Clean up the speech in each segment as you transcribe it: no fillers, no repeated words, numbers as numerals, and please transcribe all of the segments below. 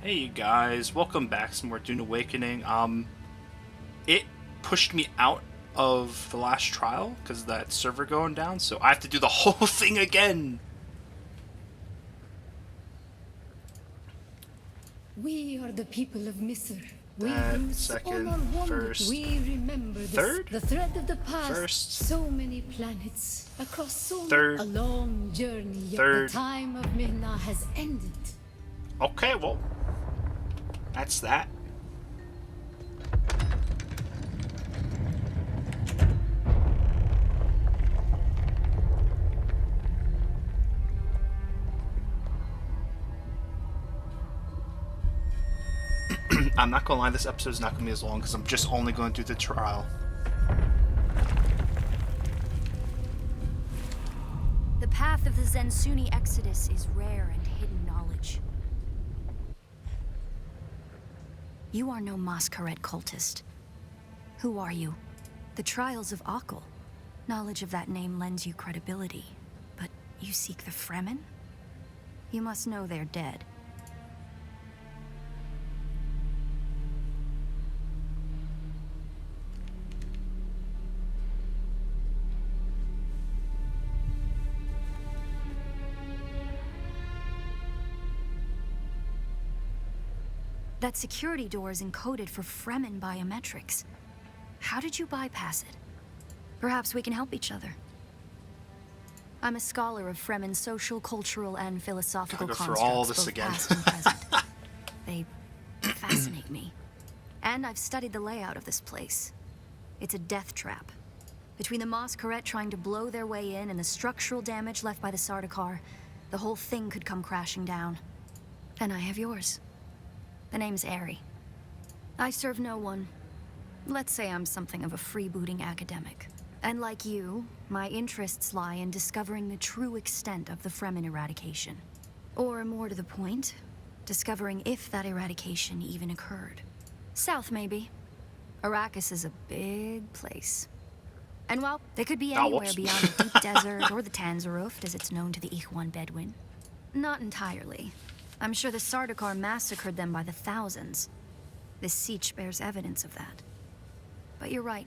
Hey you guys, welcome back to more Dune Awakening. It pushed me out of the last trial because of that server going down, so I have to do the whole thing again. We are the people of Misr. We That, whose second, honor wandered. first, We remember this, third? the thread of the past. First. So many planets across so Third. a long journey. Yet Third. the time of Mihna has ended. Okay, well, that's that. I'm not gonna lie, this episode's not gonna be as long because I'm just only going to do the trial. The path of the Zensuni Exodus is rare and hidden knowledge. You are no Masquerade cultist. Who are you? The trials of Akal. Knowledge of that name lends you credibility. But you seek the Fremen? You must know they're dead. That security door is encoded for Fremen biometrics. How did you bypass it? Perhaps we can help each other. I'm a scholar of Fremen social, cultural, and philosophical Gotta go constructs, through all this both again. past and present. They fascinate me. And I've studied the layout of this place. It's a death trap. Between the Masquerade trying to blow their way in and the structural damage left by the Sardaukar, the whole thing could come crashing down. And I have yours. The name's Ari. I serve no one. Let's say I'm something of a freebooting academic. And like you, my interests lie in discovering the true extent of the Fremen eradication. Or more to the point, discovering if that eradication even occurred. South, maybe. Arrakis is a big place. And while they could be anywhere beyond the deep desert or the Tanzaruft, as it's known to the Ikhwan Bedouin. Not entirely. I'm sure the Sardaukar massacred them by the thousands. This siege bears evidence of that. But you're right.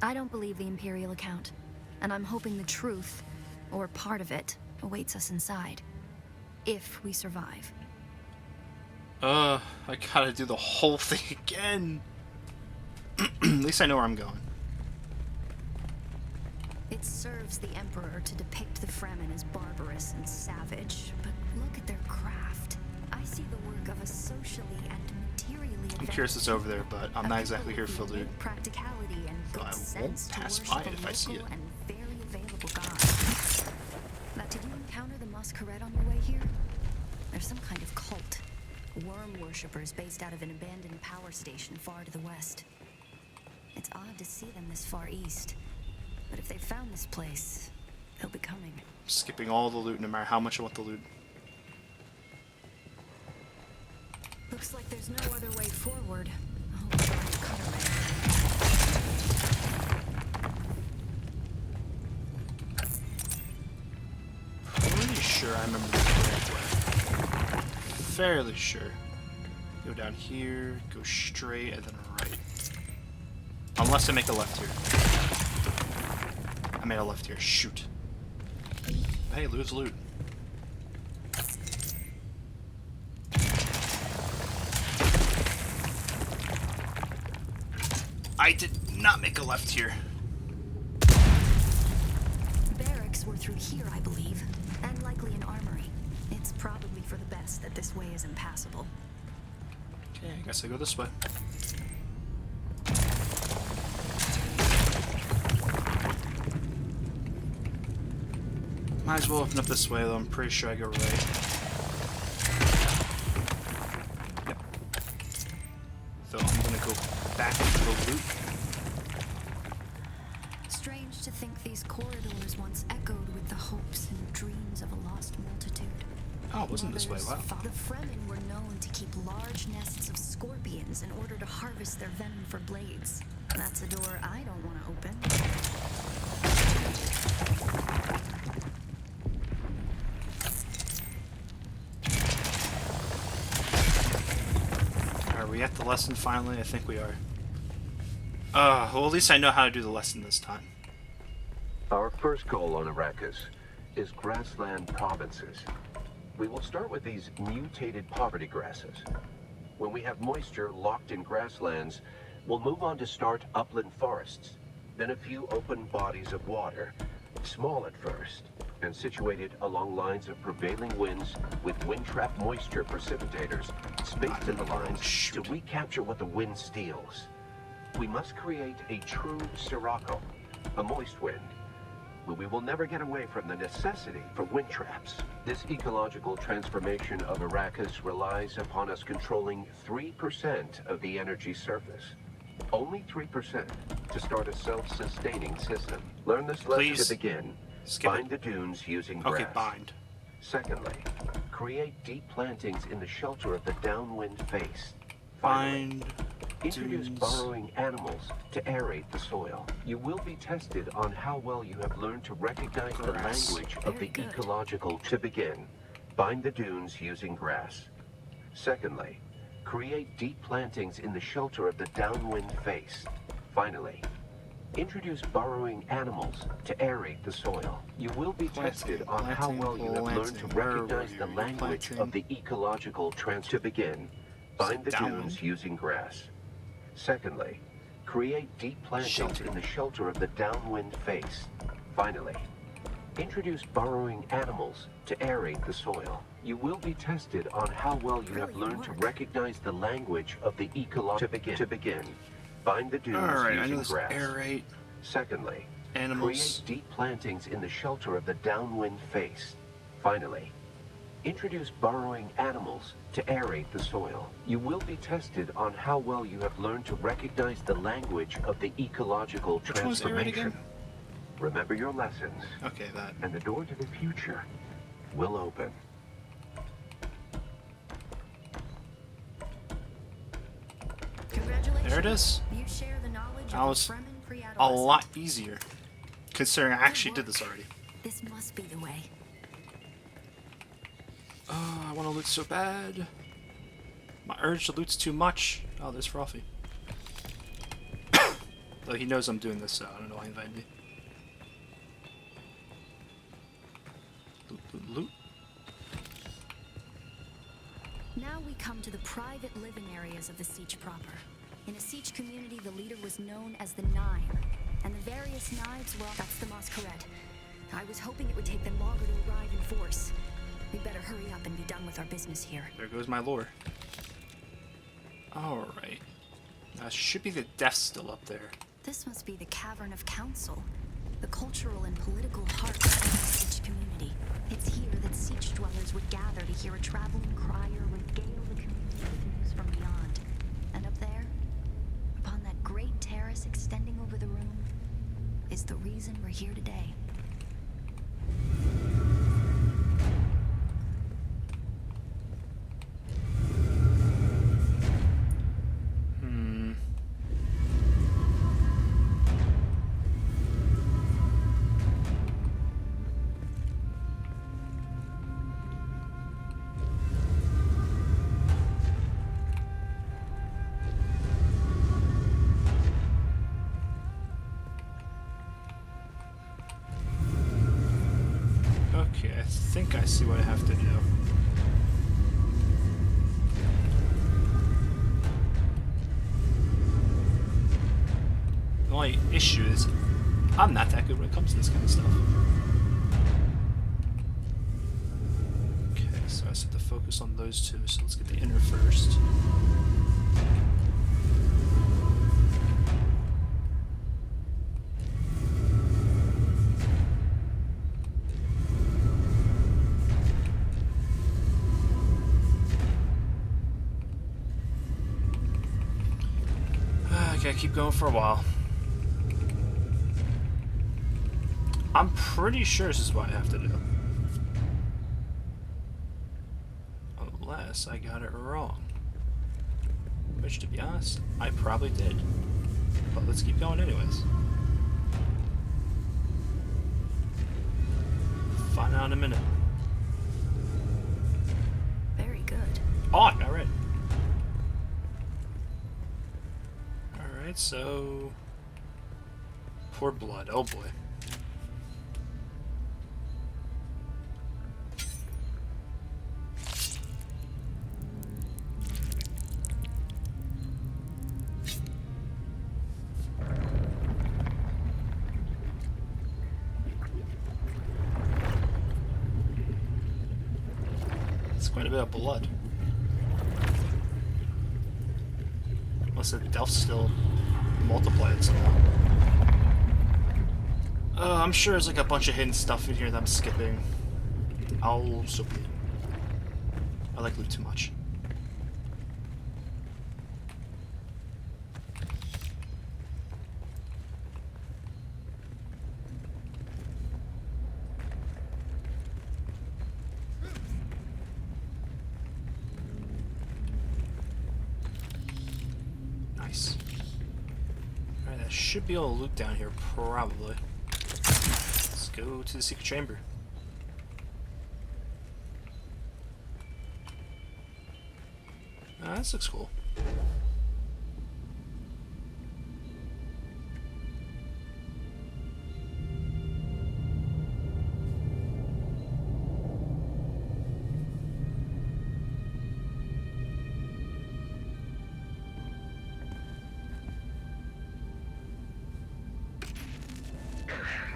I don't believe the Imperial account. And I'm hoping the truth, or part of it, awaits us inside. If we survive. I gotta do the whole thing again. At least I know where I'm going. It serves the Emperor to depict the Fremen as barbarous and savage, but look at their craft. I see the work of a socially and materially I'm curious what's over there, but I'm not exactly here for loot. Practicality and So good I sense won't pass to by worship it if a I see it. local and very available god. Now, did you encounter the Masquerade on your way here? They're some kind of cult. Worm worshippers based out of an abandoned power station far to the west. It's odd to see them this far east. But if they found this place, they'll be coming. Skipping all the loot no matter how much I want the loot. Looks like there's no other way forward. Oh, Cutterman. Pretty sure I remember the correct way. Fairly sure. Go down here, go straight, and then right. Unless I make a left here. I made a left here. Shoot. Hey, lose loot. I did not make a left here. Barracks were through here, I believe. And likely an armory. It's probably for the best that this way is impassable. Okay, I guess I go this way. Might as well open up this way, though. I'm pretty sure I go right. Yep. So I'm gonna go back to the loot. Strange to think these corridors once echoed with the hopes and dreams of a lost multitude. Oh, it wasn't this way. Wow. The Fremen were known to keep large nests of scorpions in order to harvest their venom for blades. That's a door I don't want to open. Are we at the lesson finally? I think we are. Well, at least I know how to do the lesson this time. Our first goal on Arrakis is grassland provinces. We will start with these mutated poverty grasses. When we have moisture locked in grasslands, we'll move on to start upland forests, then a few open bodies of water, small at first, and situated along lines of prevailing winds with wind-trapped moisture precipitators spaced in the lines to recapture what the wind steals. We must create a true sirocco, a moist wind, but we will never get away from the necessity for wind traps. This ecological transformation of Arrakis relies upon us controlling 3% of the energy surface. Only 3% to start a self-sustaining system. Learn this lesson to begin. Bind the dunes using grass. Okay, bind. Secondly, create deep plantings in the shelter of the downwind face. Bind. Introduce burrowing animals to aerate the soil. You will be tested on how well you have learned to recognize the language of the ecological. To begin, bind the dunes using grass. Secondly, create deep plantings in the shelter of the downwind face. Finally, introduce burrowing animals to aerate the soil. You will be tested on how well you have learned to recognize the language of the ecological To begin, bind the dunes using grass. Secondly, create deep plantings in the shelter of the downwind face. Finally, introduce burrowing animals to aerate the soil. You will be tested on how well you have learned to recognize the language of the ecological. To begin, bind the dunes using grass. Aerate. Secondly, Animals. create deep plantings in the shelter of the downwind face. Finally, introduce burrowing animals to aerate the soil. You will be tested on how well you have learned to recognize the language of the ecological transformation. Remember your lessons, Okay, that. and the door to the future will open. Congratulations. There it is. You share the knowledge That of was a Fremen a pre-adolescent. lot easier, considering I actually did this already. This must be the way. Oh, I want to loot so bad. My urge to loot's too much. Oh, there's Frothy. Though he knows I'm doing this, so I don't know why he invited me. Loot, loot, loot. Now we come to the private living areas of the Siege proper. In a Siege community, the leader was known as the Nine. And the various knives, well, that's the Masquerade. I was hoping it would take them longer to arrive in force. We'd better hurry up and be done with our business here. There goes my lore. Alright. Now, should be the death still up there. This must be the Cavern of Council, the cultural and political heart of the Siege community. It's here that Siege dwellers would gather to hear a traveling crier regale the community with news from beyond. And up there, upon that great terrace extending over the room, is the reason we're here today. Okay, I think I see what I have to do. The only issue is I'm not that good when it comes to this kind of stuff. Okay, so I just have to focus on those two, so let's get the inner first. Okay, keep going for a while. I'm pretty sure this is what I have to do. Unless I got it wrong. Which, to be honest, I probably did. But let's keep going anyways. Find out in a minute. Very good. Oh, I got it. so... Pour blood. Oh boy. It's quite a bit of blood. Unless the Delph's still multiplied somehow. I'm sure there's like a bunch of hidden stuff in here that I'm skipping. I'll so be it. I like loot too much. Nice. Alright, that should be all the loot down here, probably. Let's go to the secret chamber. This looks cool.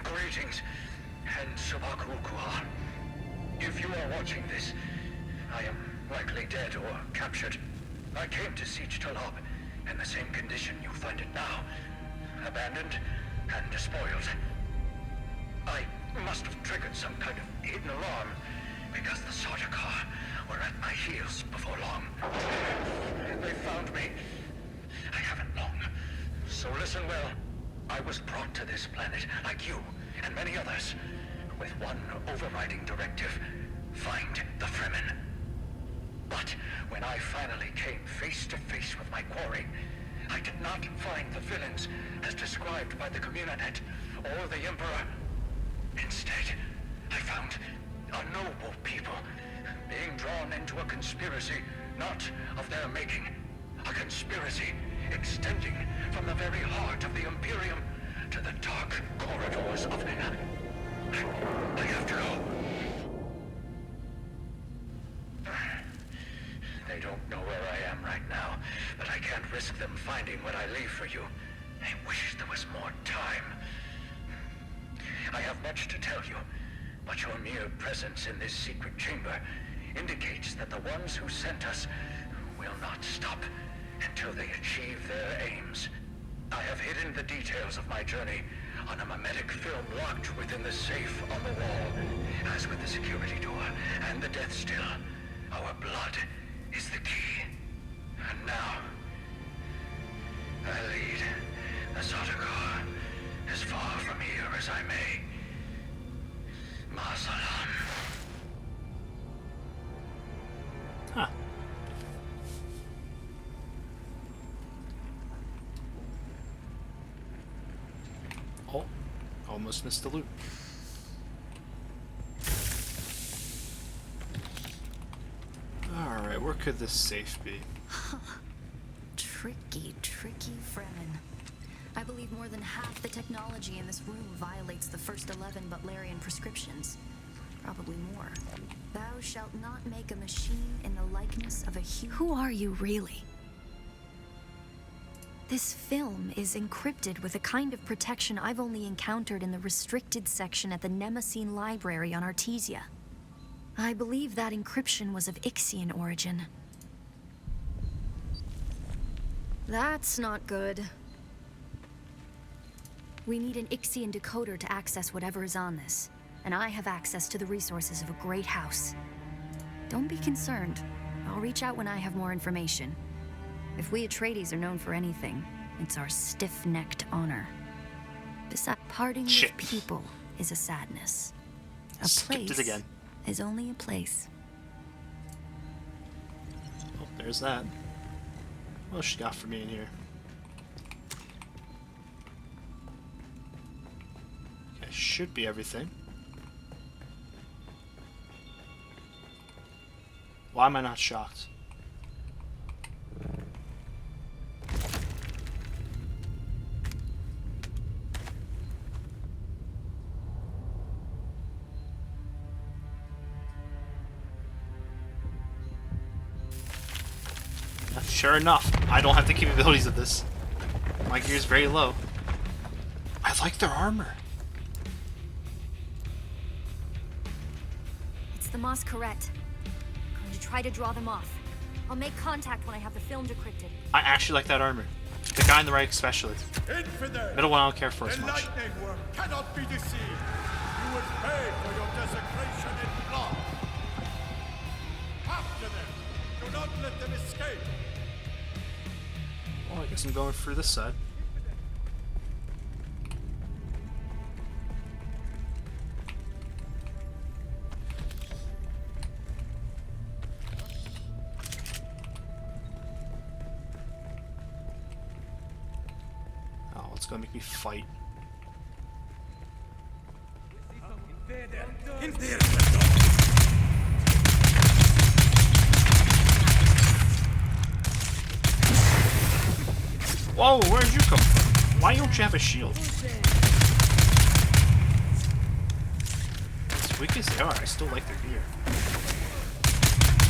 Greetings, and Sabakukua. If you are watching this, I am likely dead or captured. I came to Siege Talab in the same condition you find it now. Abandoned and despoiled. I must have triggered some kind of hidden alarm, because the Sardaukar were at my heels before long. They found me. I haven't long. So listen well. I was brought to this planet, like you and many others, with one overriding directive: find the Fremen. But when I finally came face to face with my quarry, I did not find the villains as described by the Communanet or the Emperor. Instead, I found a noble people being drawn into a conspiracy not of their making. A conspiracy extending from the very heart of the Imperium to the dark corridors of... I have to go. They don't know where I am right now, but I can't risk them finding what I leave for you. I wish there was more time. I have much to tell you, but your mere presence in this secret chamber indicates that the ones who sent us will not stop until they achieve their aims. I have hidden the details of my journey on a mimetic film locked within the safe on the wall. As with the security door and the death still, our blood is the key. And now, I lead the Sardaukar as far from here as I may. Ma salam. Huh. Oh, almost missed the loot. Alright, where could this safe be? Tricky Fremen. I believe more than half the technology in this room violates the first 11 Butlerian prescriptions. Probably more. Thou shalt not make a machine in the likeness of a human. Who are you, really? This film is encrypted with a kind of protection I've only encountered in the restricted section at the Nemesine Library on Artesia. I believe that encryption was of Ixian origin. That's not good. We need an Ixian decoder to access whatever is on this, and I have access to the resources of a great house. Don't be concerned. I'll reach out when I have more information. If we Atreides are known for anything, it's our stiff-necked honor. Besides, parting Shit. with people is a sadness. A Skipped place it again. is only a place. Oh, there's that. What else she got for me in here? Okay, should be everything. Why am I not shocked? Sure enough, I don't have the capabilities of this. My gear is very low. I like their armor. It's the Moss correct. I'm going to try to draw them off. I'll make contact when I have the film decrypted. I actually like that armor. The guy in the right especially. Infidel! Middle one I don't care for as The much. lightning worm cannot be deceived. You will pay for your desecration in blood. After them. Do not let them escape. Well, I guess I'm going through this side. Oh, it's gonna make me fight. Whoa, where'd you come from? Why don't you have a shield? As weak as they are, I still like their gear.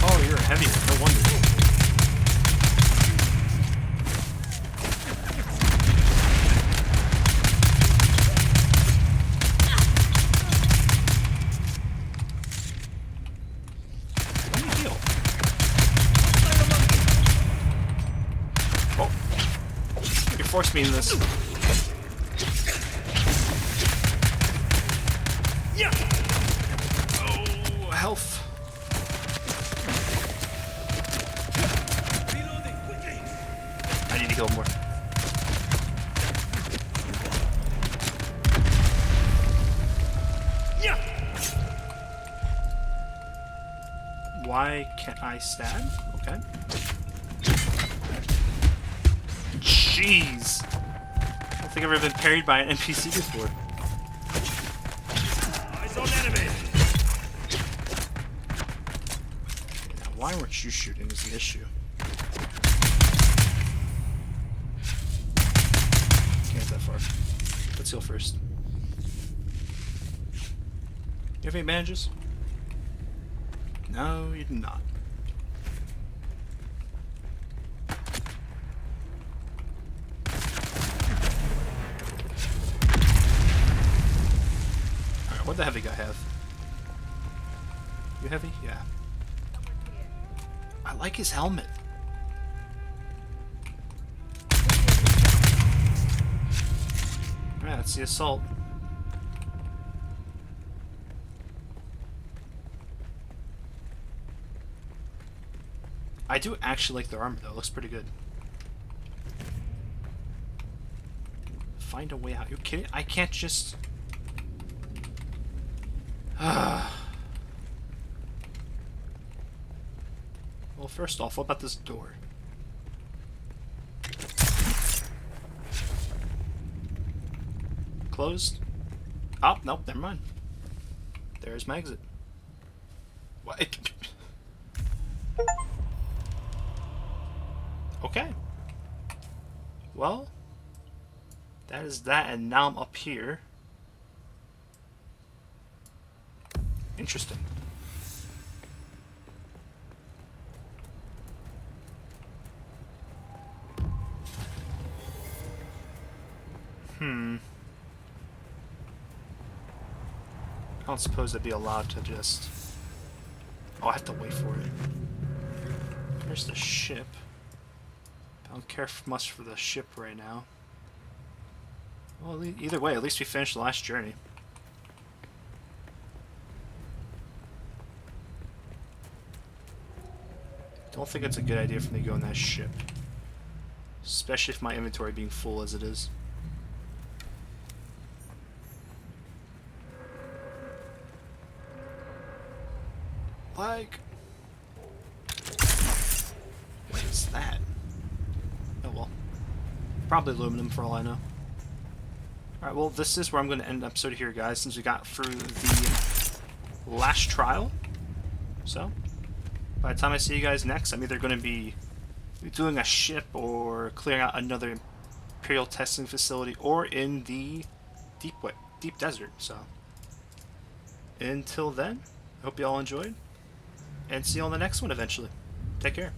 Oh, you're a heavy one, no wonder. Let me heal. Oh. You forced me in this. Yeah. Oh, health. I need to heal more. Yeah. Why can't I stab? Okay. Jeez. I don't think I've ever been parried by an NPC before. Eyes on enemy. Now, why weren't you shooting is the issue. Can't get that far. Let's heal first. You have any bandages? No, you do not. Alright, what the heavy guy have? You heavy? Yeah. I like his helmet. Alright, that's the assault. I do actually like their armor though, it looks pretty good. Find a way out. You kidding? I can't just... Well, first off, what about this door? Closed? Oh, nope, never mind. There's my exit. What? Okay. Well, that is that, and now I'm up here. Interesting. I don't suppose I'd be allowed to just... Oh, I have to wait for it. There's the ship. I don't care much for the ship right now. Well, either way, at least we finished the last journey. Don't think it's a good idea for me to go on that ship. Especially if my inventory being full as it is. Like... What is that? Oh well. Probably aluminum for all I know. Alright, well this is where I'm going to end the episode here, guys, since we got through the last trial. So, by the time I see you guys next, I'm either going to be doing a ship or clearing out another Imperial testing facility or in the deep desert. So, until then, I hope you all enjoyed, and see you on the next one eventually. Take care.